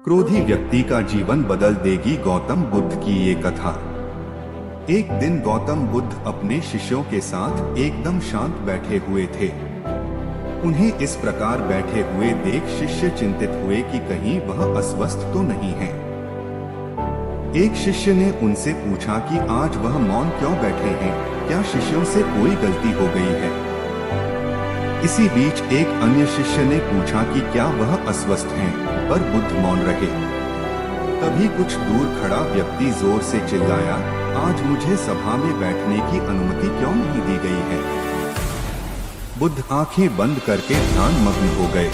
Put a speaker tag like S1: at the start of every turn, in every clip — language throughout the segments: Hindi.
S1: क्रोधी व्यक्ति का जीवन बदल देगी गौतम बुद्ध की ये कथा। एक दिन गौतम बुद्ध अपने शिष्यों के साथ एकदम शांत बैठे हुए थे। उन्हें इस प्रकार बैठे हुए देख शिष्य चिंतित हुए कि कहीं वह अस्वस्थ तो नहीं है। एक शिष्य ने उनसे पूछा कि आज वह मौन क्यों बैठे हैं, क्या शिष्यों से कोई गलती हो गई है। इसी बीच एक अन्य शिष्य ने पूछा कि क्या वह अस्वस्थ हैं, पर बुद्ध मौन रहे। तभी कुछ दूर खड़ा व्यक्ति जोर से चिल्लाया, आज मुझे सभा में बैठने की अनुमति क्यों नहीं दी गई है। बुद्ध आंखें बंद करके ध्यान मग्न हो गए।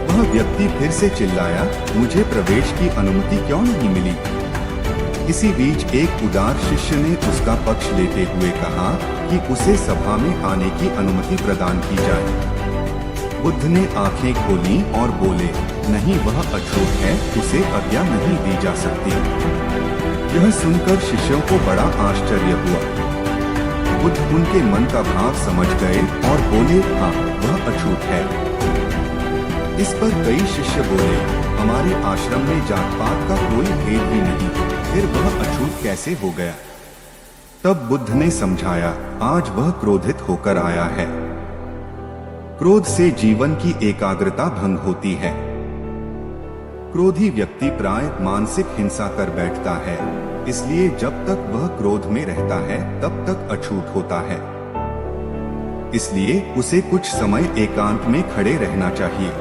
S1: वह व्यक्ति फिर से चिल्लाया, मुझे प्रवेश की अनुमति क्यों नहीं मिली। इसी बीच एक उदार शिष्य ने उसका पक्ष लेते हुए कहा कि उसे सभा में आने की अनुमति प्रदान की जाए। बुद्ध ने आंखें खोली और बोले, नहीं, वह अछूत है, उसे आज्ञा नहीं दी जा सकती। यह सुनकर शिष्यों को बड़ा आश्चर्य हुआ। बुद्ध उनके मन का भाव समझ गए और बोले, हाँ, वह अछूत है। इस पर कई शिष्य बोले, हमारे आश्रम में जात पात का कोई भेद ही नहीं, फिर वह अछूत कैसे हो गया। तब बुद्ध ने समझाया, आज वह क्रोधित होकर आया है। क्रोध से जीवन की एकाग्रता भंग होती है। क्रोधी व्यक्ति प्राय मानसिक हिंसा कर बैठता है, इसलिए जब तक वह क्रोध में रहता है तब तक अछूत होता है। इसलिए उसे कुछ समय एकांत में खड़े रहना चाहिए।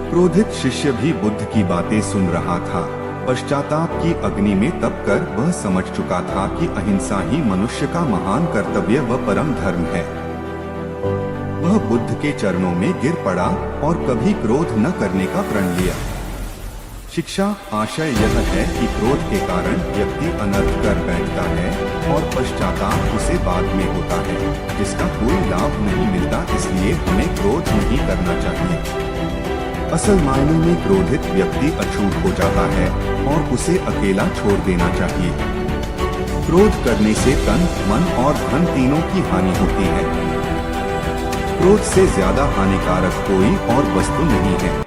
S1: क्रोधित शिष्य भी बुद्ध की बातें सुन रहा था। पश्चाताप की अग्नि में तपकर वह समझ चुका था कि अहिंसा ही मनुष्य का महान कर्तव्य व परम धर्म है। वह बुद्ध के चरणों में गिर पड़ा और कभी क्रोध न करने का प्रण लिया। शिक्षा आशय यह है कि क्रोध के कारण व्यक्ति अनर्थ कर बैठता है और पश्चाताप उसे बाद में होता है, जिसका कोई लाभ नहीं मिलता। इसलिए हमें क्रोध नहीं करना चाहिए। असल मायने में क्रोधित व्यक्ति अछूत हो जाता है और उसे अकेला छोड़ देना चाहिए। क्रोध करने से तन, मन और धन तीनों की हानि होती है। क्रोध से ज्यादा हानिकारक कोई और वस्तु नहीं है।